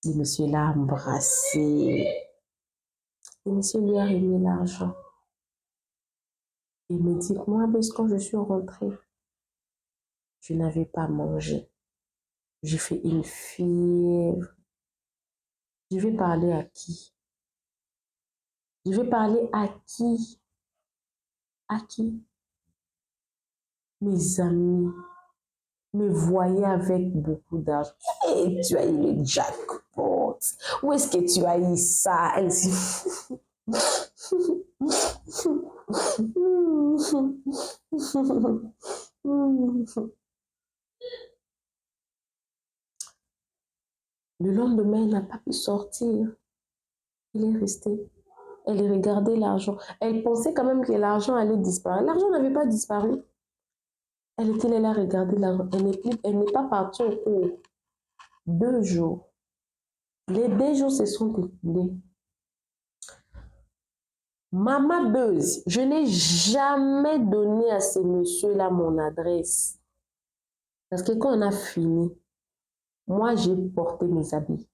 Le monsieur l'a embrassé. Le monsieur lui a remis l'argent. Il me dit, moi, quand je suis rentrée, je n'avais pas mangé. J'ai fait une fièvre. Je vais parler à qui? Je vais parler à qui? À qui? Mes amis me voyaient avec beaucoup d'argent. Et tu as eu le jackpot. Où est-ce que tu as eu ça? Elle dit... Le lendemain, elle n'a pas pu sortir. Il est resté. Elle regardait l'argent. Elle pensait quand même que l'argent allait disparaître. L'argent n'avait pas disparu. Elle était là à regarder l'argent. Elle n'est pas partie au cours. 2 jours. Les 2 jours se sont écoulés. Maman Beuse, je n'ai jamais donné à ce monsieur-là mon adresse. Parce que quand on a fini, moi j'ai porté mes habits.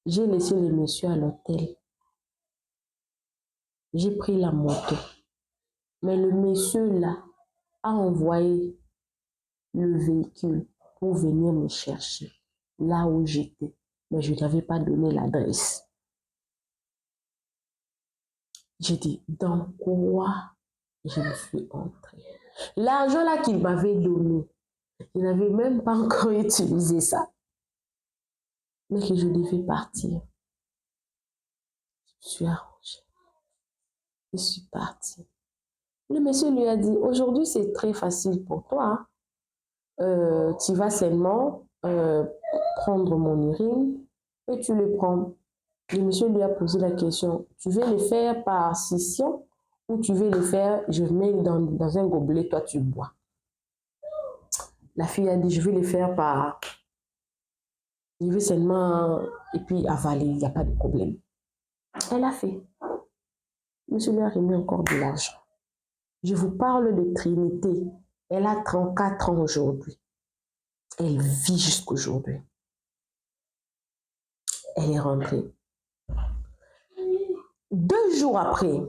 J'ai laissé le monsieur à l'hôtel. J'ai pris la moto. Mais le monsieur-là a envoyé le véhicule pour venir me chercher là où j'étais. Mais je n'avais pas donné l'adresse. J'ai dit, dans quoi je me suis entrée? L'argent là qu'il m'avait donné, je n'avais même pas encore utilisé ça. Mais que je devais partir. Je suis arrangée. Je suis partie. Le monsieur lui a dit, aujourd'hui c'est très facile pour toi. Tu vas seulement prendre mon urine et tu le prends. Le monsieur lui a posé la question, tu veux le faire par scission ou tu veux le faire, je mets dans un gobelet, toi tu bois. La fille a dit, je vais le faire par... Je vais seulement... Et puis avaler, il n'y a pas de problème. Elle a fait. Monsieur lui a remis encore de l'argent. Je vous parle de Trinité. Elle a 34 ans aujourd'hui. Elle vit jusqu'aujourd'hui. Elle est rentrée. 2 jours après,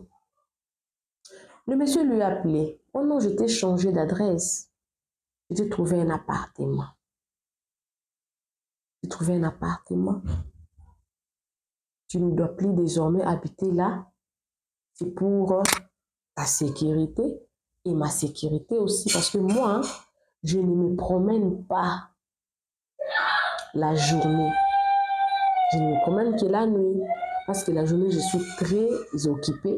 le monsieur lui a appelé. Oh non, je t'ai changé d'adresse. Je t'ai trouvé un appartement. J'ai trouvé un appartement. Tu ne dois plus désormais habiter là. C'est pour ta sécurité et ma sécurité aussi. Parce que moi, je ne me promène pas la journée. Je ne me promène que la nuit. Parce que la journée, je suis très occupée.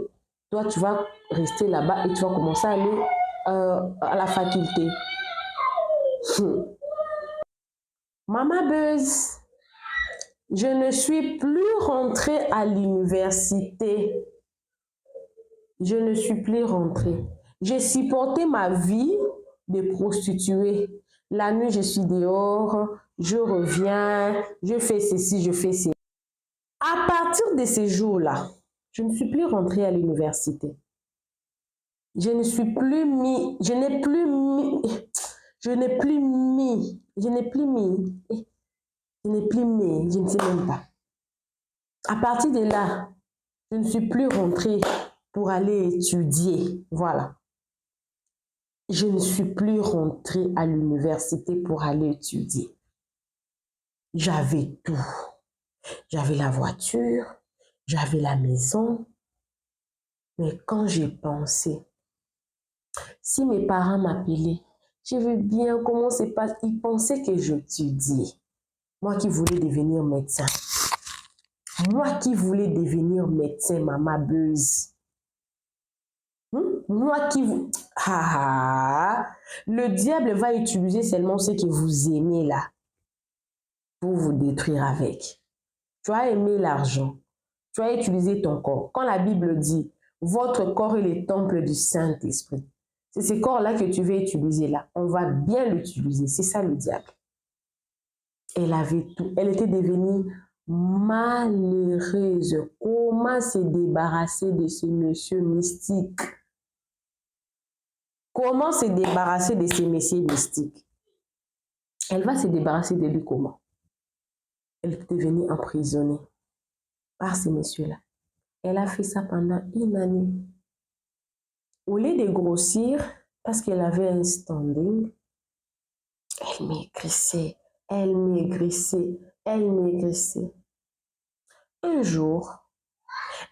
Toi, tu vas rester là-bas et tu vas commencer à aller à la faculté. Maman Buzz, je ne suis plus rentrée à l'université. Je ne suis plus rentrée. J'ai supporté ma vie de prostituée. La nuit, je suis dehors, je reviens, je fais ceci, je fais cela. À partir de ces jours-là, je ne suis plus rentrée à l'université. Je ne suis plus mis, je n'ai plus mis, je n'ai plus mis, je n'ai plus mis, je n'ai plus mis, je ne sais même pas. À partir de là, je ne suis plus rentrée pour aller étudier. Voilà. Je ne suis plus rentrée à l'université pour aller étudier. J'avais tout. J'avais la voiture, j'avais la maison. Mais quand j'ai pensé, si mes parents m'appelaient, je veux bien comment c'est pas. Ils pensaient que j'étudiais. Moi qui voulais devenir médecin. Moi qui voulais devenir médecin, maman Buzz. Moi qui vous... le diable va utiliser seulement ce que vous aimez là pour vous détruire avec. Tu as aimé l'argent. Tu as utilisé ton corps. Quand la Bible dit, votre corps est le temple du Saint-Esprit. C'est ce corps-là que tu veux utiliser là. On va bien l'utiliser. C'est ça le diable. Elle avait tout. Elle était devenue malheureuse. Comment se débarrasser de ce monsieur mystique? Comment se débarrasser de ces messieurs mystiques? Elle va se débarrasser de lui comment? Elle est devenue emprisonnée par ces messieurs-là. Elle a fait ça pendant 1 année. Au lieu de grossir, parce qu'elle avait un standing, elle maigrissait, elle maigrissait, elle maigrissait. Un jour,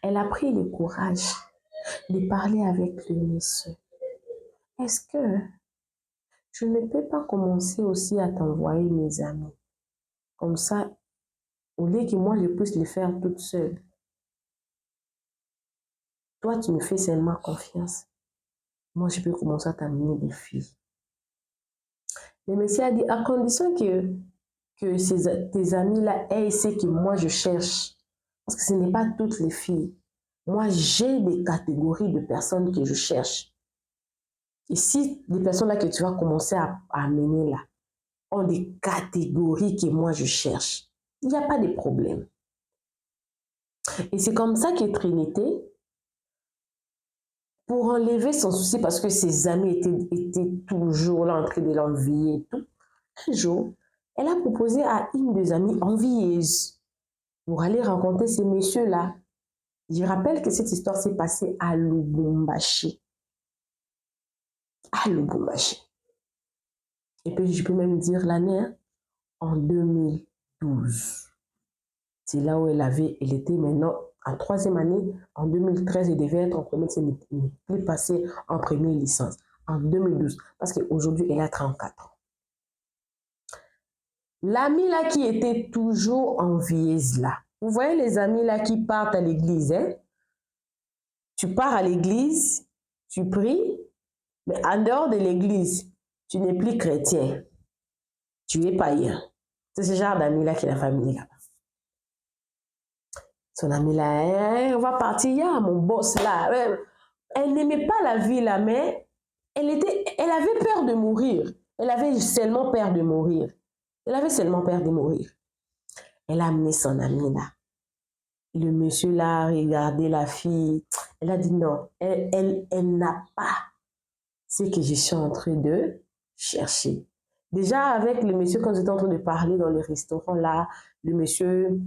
elle a pris le courage de parler avec le monsieur. Est-ce que je ne peux pas commencer aussi à t'envoyer mes amis? Comme ça, au lieu que moi je puisse le faire toute seule. Toi, tu me fais seulement confiance. Moi, je peux commencer à t'amener des filles. Le monsieur a dit, à condition que tes amis-là aient ce que moi je cherche. Parce que ce n'est pas toutes les filles. Moi, j'ai des catégories de personnes que je cherche. Et si les personnes-là que tu vas commencer à amener là ont des catégories que moi je cherche, il n'y a pas de problème. Et c'est comme ça que Trinité, pour enlever son souci, parce que ses amis étaient toujours là en train de l'envier et tout, un jour, elle a proposé à une des amies envieuses pour aller rencontrer ces messieurs-là. Je rappelle que cette histoire s'est passée à Lubumbashi. À Lubumbashi. Et puis je peux même dire l'année, hein, en 2012. C'est là où elle était maintenant en 3e année. En 2013, elle devait être en première, elle n'est plus passée en première licence. En 2012, parce qu'aujourd'hui, elle a 34 ans. L'amie là qui était toujours envieuse là. Vous voyez les amis là qui partent à l'église, hein? Tu pars à l'église, tu pries, mais en dehors de l'église, tu n'es plus chrétien. Tu es païen. C'est ce genre d'amis là qui est la famille là. Son ami là, on va partir, il y a mon boss là. Elle n'aimait pas la vie là, mais elle avait peur de mourir. Elle avait seulement peur de mourir. Elle avait seulement peur de mourir. Elle a amené son ami là. Le monsieur là a regardé la fille. Elle a dit non, elle n'a pas ce que je suis en train de chercher. Déjà avec le monsieur, quand j'étais en train de parler dans le restaurant là, le monsieur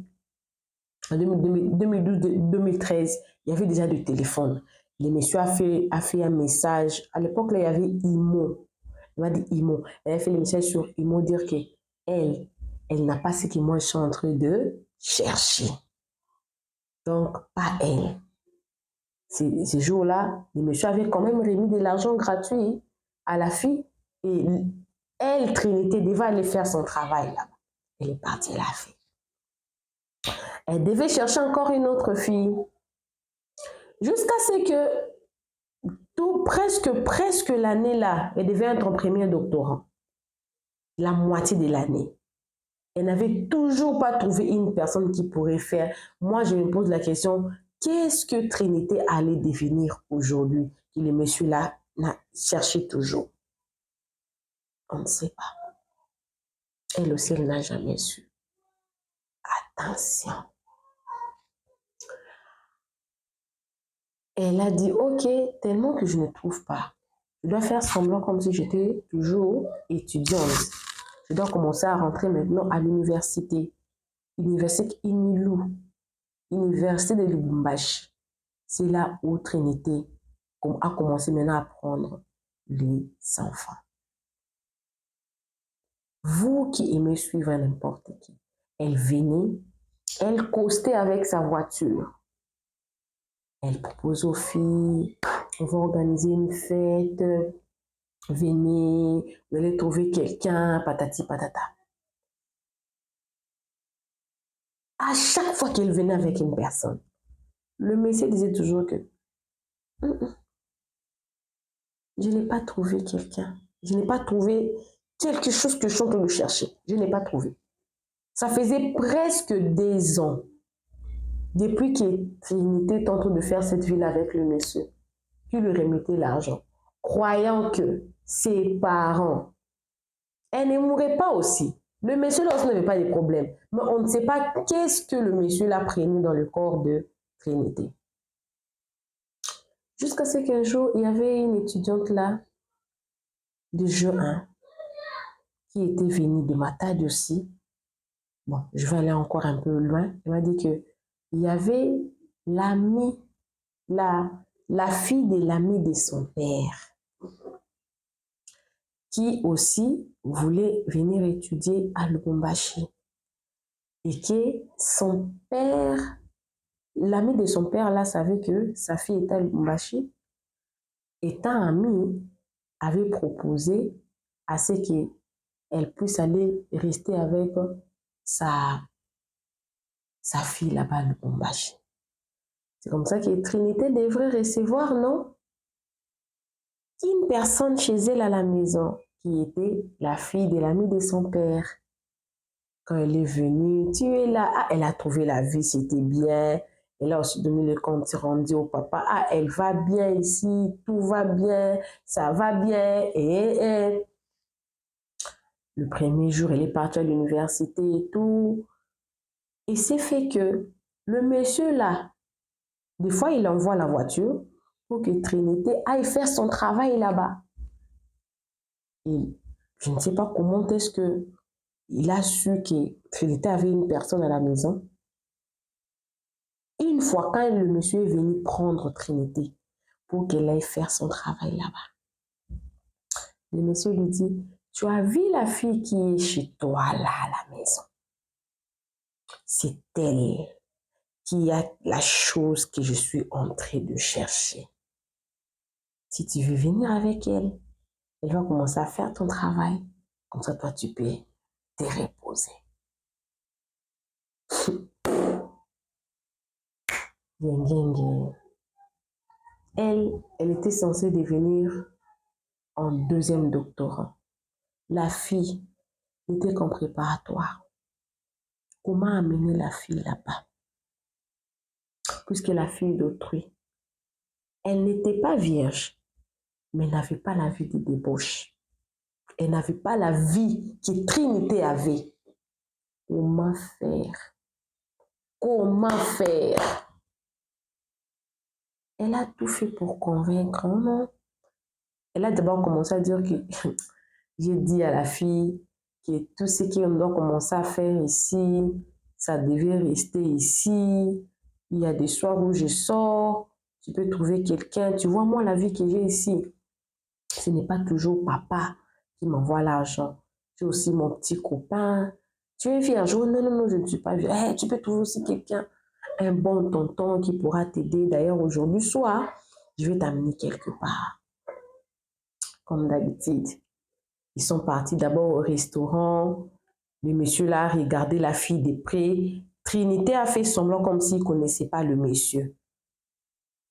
En 2012-2013, il y avait déjà du téléphone. Le monsieur a fait un message. À l'époque, là, il y avait Imo. Il m'a dit Imo. Elle a fait le message sur Imo dire que elle n'a pas ce que moi je suis en train de chercher. Donc, pas elle. Ces jours-là, le monsieur avait quand même remis de l'argent gratuit à la fille. Et elle, Trinité, devait aller faire son travail là-bas. Elle est partie, la fille. Elle devait chercher encore une autre fille. Jusqu'à ce que presque l'année là, elle devait être en premier doctorat. La moitié de l'année. Elle n'avait toujours pas trouvé une personne qui pourrait faire. Moi, je me pose la question, qu'est-ce que Trinité allait devenir aujourd'hui? Que le monsieur là n'a cherché toujours. On ne sait pas. Elle aussi, elle n'a jamais su. Attention. Elle a dit, ok, tellement que je ne trouve pas. Je dois faire semblant comme si j'étais toujours étudiante. Je dois commencer à rentrer maintenant à l'université. Université Inilou. Université de Lubumbashi. C'est là où Trinité a commencé maintenant à prendre les enfants. Vous qui aimez suivre n'importe qui, elle venait, elle costait avec sa voiture. Elle propose aux filles, on va organiser une fête, venez, vous allez trouver quelqu'un, patati patata. À chaque fois qu'elle venait avec une personne, le monsieur disait toujours que je n'ai pas trouvé quelqu'un. Je n'ai pas trouvé quelque chose que je suis en train de chercher. Je n'ai pas trouvé. Ça faisait presque 2 ans depuis que Trinité tente de faire cette ville avec le monsieur qui lui remettait l'argent, croyant que ses parents, elle ne mourrait pas aussi. Le monsieur là aussi n'avait pas de problème. Mais on ne sait pas qu'est-ce que le monsieur là prenait dans le corps de Trinité. Jusqu'à ce qu'un jour, il y avait une étudiante là de G1 qui était venue de Matadi aussi. Bon, je vais aller encore un peu loin. Elle m'a dit que il y avait l'ami, la fille de l'ami de son père qui aussi voulait venir étudier à Lubumbashi. Et que son père, l'ami de son père là savait que sa fille était à Lubumbashi. Étant amie, avait proposé à ce qu'elle puisse aller rester avec sa fille là-bas à Lubumbashi. C'est comme ça que Trinité devrait recevoir, non? Une personne chez elle à la maison qui était la fille de l'ami de son père. Quand elle est venue, tu es là. Ah, elle a trouvé la vie, c'était bien. Elle a aussi donné le compte rendu au papa. Ah, elle va bien ici, tout va bien, ça va bien. Et le premier jour, elle est partie à l'université et tout. Et c'est fait que le monsieur là, des fois, il envoie la voiture pour que Trinité aille faire son travail là-bas. Et je ne sais pas comment est-ce qu'il a su que Trinité avait une personne à la maison. Une fois, quand le monsieur est venu prendre Trinité pour qu'elle aille faire son travail là-bas, le monsieur lui dit, tu as vu la fille qui est chez toi là à la maison? C'est elle qui a la chose que je suis en train de chercher. Si tu veux venir avec elle, elle va commencer à faire ton travail. Comme ça, toi, tu peux te reposer. Elle était censée devenir en 2e doctorat. La fille n'était qu'en préparatoire. Comment amener la fille là-bas? Puisque la fille d'autrui, elle n'était pas vierge, mais n'avait pas la vie de débauche. Elle n'avait pas la vie que Trinité avait. Comment faire? Comment faire? Elle a tout fait pour convaincre, non? Elle a d'abord commencé à dire que j'ai dit à la fille que tout ce qu'on doit commencer à faire ici, ça devait rester ici. Il y a des soirs où je sors, tu peux trouver quelqu'un. Tu vois, moi, la vie que j'ai ici, ce n'est pas toujours papa qui m'envoie l'argent. J'ai aussi mon petit copain. Tu es vierge? Oh, non, non, non, je ne suis pas vierge. Hey, tu peux trouver aussi quelqu'un, un bon tonton qui pourra t'aider. D'ailleurs, aujourd'hui soir, je vais t'amener quelque part, comme d'habitude. Ils sont partis d'abord au restaurant. Le monsieur là a regardé la fille de près. Trinité a fait semblant comme s'il ne connaissait pas le monsieur.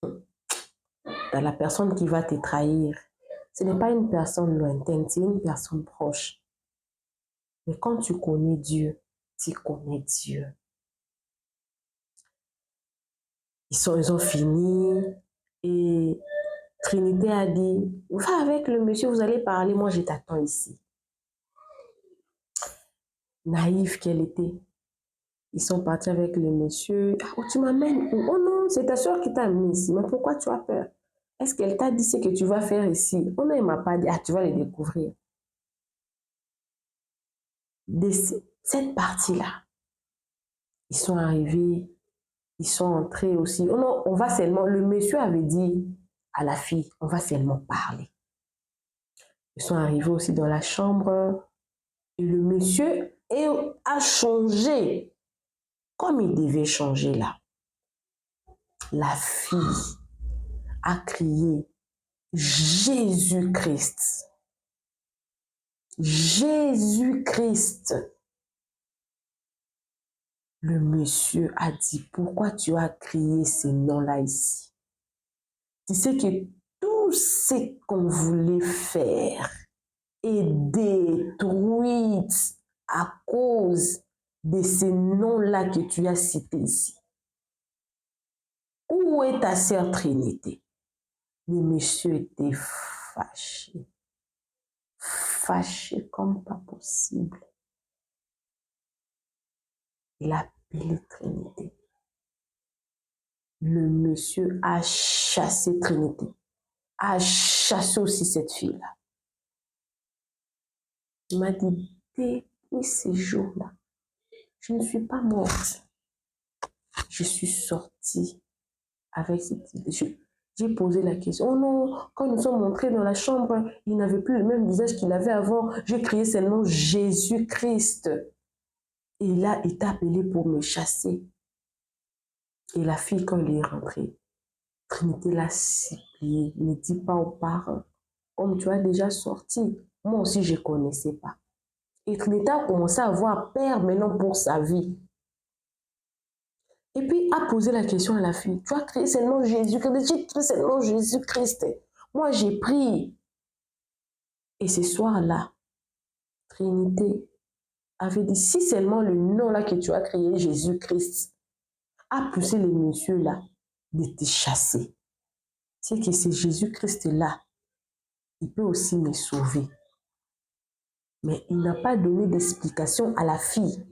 Dans la personne qui va te trahir, ce n'est pas une personne lointaine, c'est une personne proche. Mais quand tu connais Dieu, tu connais Dieu. Ils ont fini et Trinité a dit, va avec le monsieur, vous allez parler, moi je t'attends ici. Naïve qu'elle était. Ils sont partis avec le monsieur. Oh, tu m'amènes où? Oh non, c'est ta soeur qui t'a amené ici. Mais pourquoi tu as peur? Est-ce qu'elle t'a dit ce que tu vas faire ici? Oh non, elle ne m'a pas dit. Ah, tu vas le découvrir. Cette partie-là, ils sont arrivés, ils sont entrés aussi. Oh non, on va seulement, le monsieur avait dit à la fille, on va seulement parler. Ils sont arrivés aussi dans la chambre et le monsieur a changé comme il devait changer là. La fille a crié Jésus-Christ. Jésus-Christ. Le monsieur a dit, pourquoi tu as crié ces noms-là ici? Tu sais que tout ce qu'on voulait faire est détruit à cause de ces noms-là que tu as cités ici. Où est ta sœur Trinité? Le monsieur était fâché. Fâché comme pas possible. Il a appelé Trinité. Le monsieur a chassé Trinité. A chassé aussi cette fille-là. Il m'a dit, depuis ces jours-là, je ne suis pas morte. Je suis sortie avec cette idée. J'ai posé la question. Oh non, quand nous sommes entrés dans la chambre, il n'avait plus le même visage qu'il avait avant. J'ai crié seulement Jésus-Christ. Et il a été appelé pour me chasser. Et la fille, quand elle est rentrée, Trinité l'a supplié. Ne dis pas aux parents. Comme tu as déjà sorti, moi aussi je ne connaissais pas. Et Trinité a commencé à avoir peur maintenant pour sa vie. Et puis a posé la question à la fille. Tu as crié seulement Jésus-Christ. J'ai crié seulement Jésus-Christ. Moi j'ai prié. Et ce soir-là, Trinité avait dit, si seulement le nom là que tu as crié, Jésus-Christ, a poussé les messieurs là de te chasser. C'est que c'est Jésus-Christ là, il peut aussi me sauver. Mais il n'a pas donné d'explication à la fille.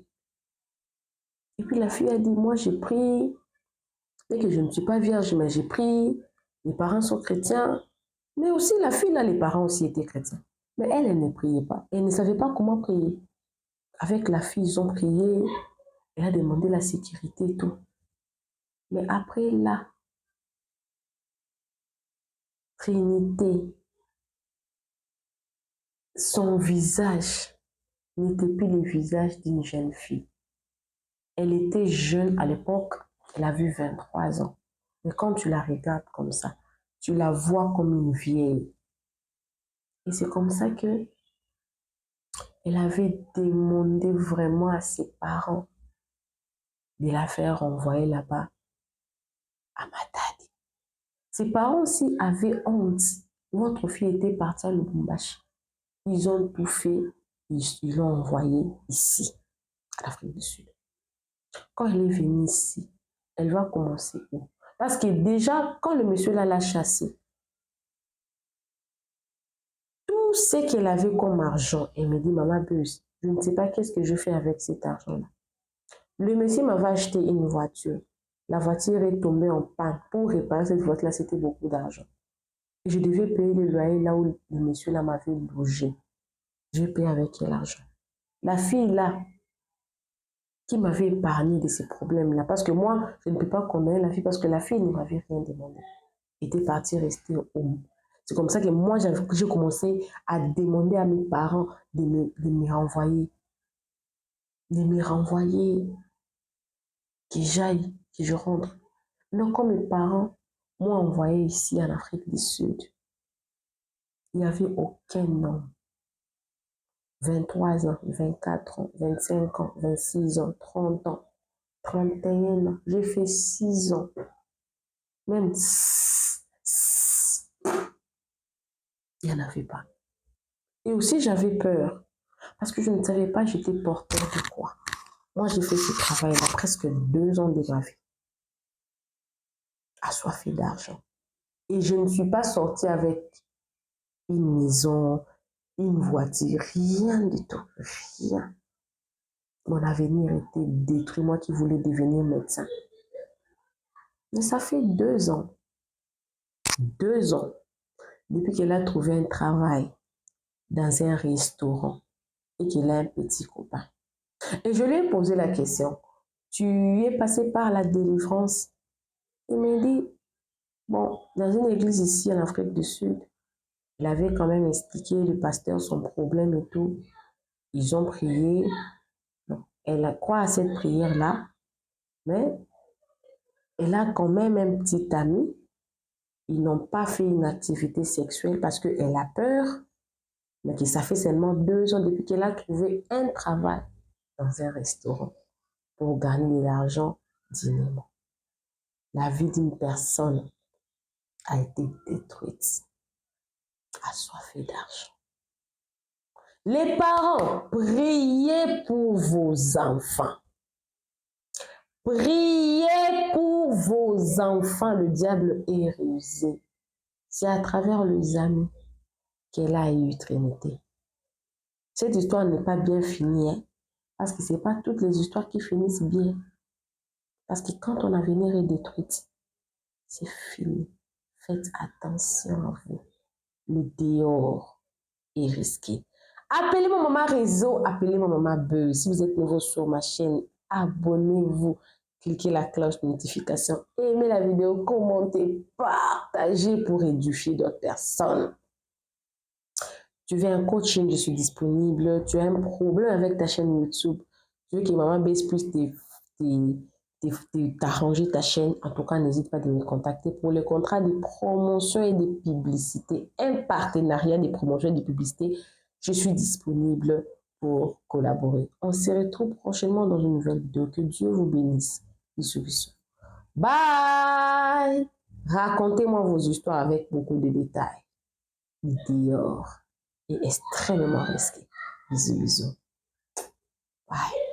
Et puis la fille a dit, moi j'ai prié, mais que je ne suis pas vierge, mais j'ai prié, les parents sont chrétiens, mais aussi la fille là, les parents aussi étaient chrétiens. Mais elle ne priait pas, elle ne savait pas comment prier. Avec la fille, ils ont prié, elle a demandé la sécurité et tout. Mais après là, Trinité, son visage n'était plus le visage d'une jeune fille. Elle était jeune à l'époque, elle a vu 23 ans. Mais quand tu la regardes comme ça, tu la vois comme une vieille. Et c'est comme ça que elle avait demandé vraiment à ses parents de la faire renvoyer là-bas à Matadi. Ses parents aussi avaient honte. Votre fille était partie à Lubumbashi. Ils ont tout fait, ils l'ont envoyée ici, à l'Afrique du Sud. Quand elle est venue ici, elle va commencer où? Parce que déjà, quand le monsieur là l'a chassée, tout ce qu'elle avait comme argent, elle me dit, maman Buzz, je ne sais pas qu'est-ce que je fais avec cet argent-là. Le monsieur m'avait acheté une voiture. La voiture est tombée en panne. Pour réparer cette voiture-là, c'était beaucoup d'argent. Je devais payer le loyer là où le monsieur là m'avait logé. J'ai payé avec quel argent? La fille là, qui m'avait épargné de ces problèmes-là. Parce que moi, je ne peux pas condamner la fille parce que la fille ne m'avait rien demandé. Elle était partie rester au home. C'est comme ça que moi, j'ai commencé à demander à mes parents de me renvoyer. De me renvoyer, que j'aille, que je rentre. Donc, quand mes parents m'ont envoyé ici en Afrique du Sud, il n'y avait aucun homme. 23 ans, 24 ans, 25 ans, 26 ans, 30 ans, 31 ans. J'ai fait 6 ans. Même il n'y en avait pas. Et aussi, j'avais peur. Parce que je ne savais pas j'étais porteur de quoi. Moi, j'ai fait ce travail-là presque 2 ans de ma vie. Assoiffé d'argent. Et je ne suis pas sortie avec une maison, une voiture, rien du tout. Rien. Mon avenir était détruit. Moi qui voulais devenir médecin. Mais ça fait 2 ans. 2 ans. Depuis qu'elle a trouvé un travail dans un restaurant et qu'elle a un petit copain. Et je lui ai posé la question, tu es passé par la délivrance? Il m'a dit, bon, dans une église ici en Afrique du Sud, il avait quand même expliqué le pasteur son problème et tout. Ils ont prié. Bon, elle croit à cette prière-là, mais elle a quand même un petit ami. Ils n'ont pas fait une activité sexuelle parce qu'elle a peur, mais que ça fait seulement 2 ans depuis qu'elle a trouvé un travail dans un restaurant pour gagner de l'argent dignement. La vie d'une personne a été détruite, assoiffée d'argent. Les parents, priez pour vos enfants. Priez pour vos enfants. Le diable est rusé. C'est à travers les amis qu'elle a eu Trinité. Cette histoire n'est pas bien finie, hein, parce que ce n'est pas toutes les histoires qui finissent bien. Parce que quand ton avenir est détruit, c'est fini. Faites attention à vous. Le dehors est risqué. Appelez mon maman réseau, appelez mon maman buzz. Si vous êtes nouveau sur ma chaîne, abonnez-vous. Cliquez la cloche de notification. Aimez la vidéo, commentez, partagez pour édifier d'autres personnes. Tu veux un coaching, je suis disponible. Tu as un problème avec ta chaîne YouTube. Tu veux que Maman Buzz puisse t'arranger ta chaîne. En tout cas, n'hésite pas de me contacter pour le contrat de promotion et de publicité. Un partenariat de promotion et de publicité. Je suis disponible pour collaborer. On se retrouve prochainement dans une nouvelle vidéo. Que Dieu vous bénisse. Bisous, bisous. Bye! Racontez-moi vos histoires avec beaucoup de détails. Dehors est extrêmement risqué. Bisous, bisous. Bye.